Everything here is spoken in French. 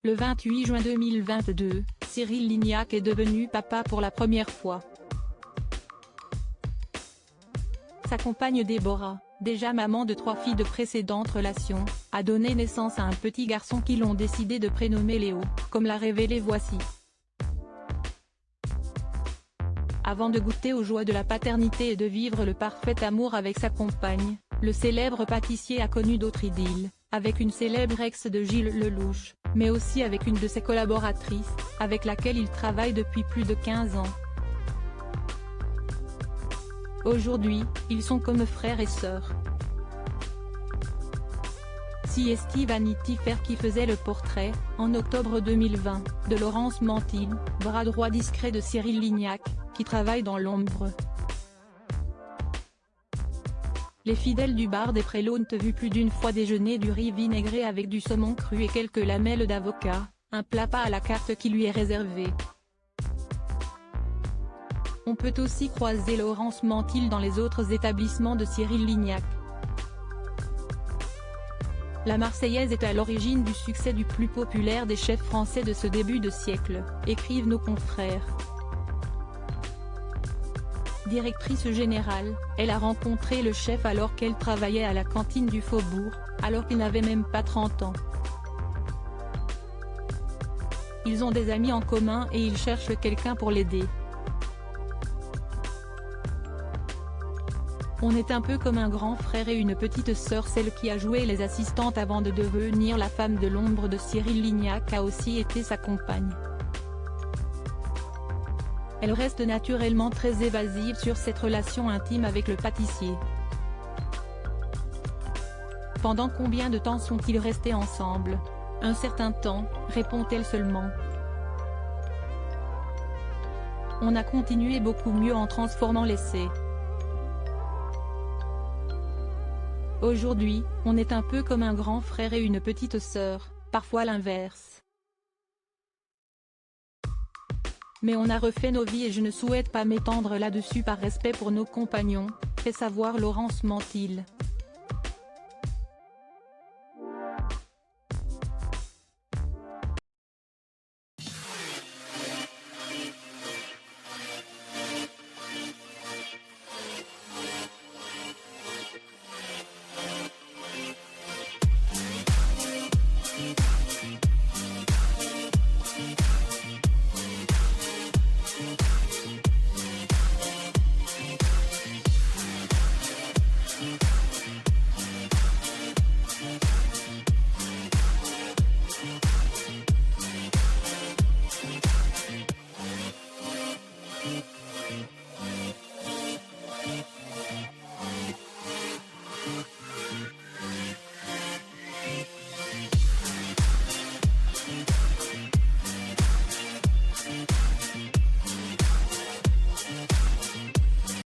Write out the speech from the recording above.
Le 28 juin 2022, Cyril Lignac est devenu papa pour la première fois. Sa compagne Déborah, déjà maman de 3 filles de précédentes relations, a donné naissance à un petit garçon qu'ils ont décidé de prénommer Léo, comme l'a révélé Voici. Avant de goûter aux joies de la paternité et de vivre le parfait amour avec sa compagne, le célèbre pâtissier a connu d'autres idylles, avec une célèbre ex de Gilles Lellouche, mais aussi avec une de ses collaboratrices, avec laquelle il travaille depuis plus de 15 ans. Aujourd'hui, ils sont comme frères et sœurs. Si Steve Vanity Fair qui faisait le portrait, en octobre 2020, de Laurence Mantil, bras droit discret de Cyril Lignac, qui travaille dans l'ombre. Les fidèles du bar des Préaux ont vu plus d'une fois déjeuner du riz vinaigré avec du saumon cru et quelques lamelles d'avocat, un plat pas à la carte qui lui est réservé. On peut aussi croiser Laurence Mantil dans les autres établissements de Cyril Lignac. La Marseillaise est à l'origine du succès du plus populaire des chefs français de ce début de siècle, écrivent nos confrères. Directrice générale, elle a rencontré le chef alors qu'elle travaillait à la cantine du Faubourg, alors qu'il n'avait même pas 30 ans. Ils ont des amis en commun et ils cherchent quelqu'un pour l'aider. On est un peu comme un grand frère et une petite sœur. Celle qui a joué les assistantes avant de devenir la femme de l'ombre de Cyril Lignac a aussi été sa compagne. Elle reste naturellement très évasive sur cette relation intime avec le pâtissier. Pendant combien de temps sont-ils restés ensemble? Un certain temps, répond-elle seulement. On a continué beaucoup mieux en transformant l'essai. Aujourd'hui, on est un peu comme un grand frère et une petite sœur, parfois l'inverse. Mais on a refait nos vies et je ne souhaite pas m'étendre là-dessus par respect pour nos compagnons, fait savoir Laurence Mantil.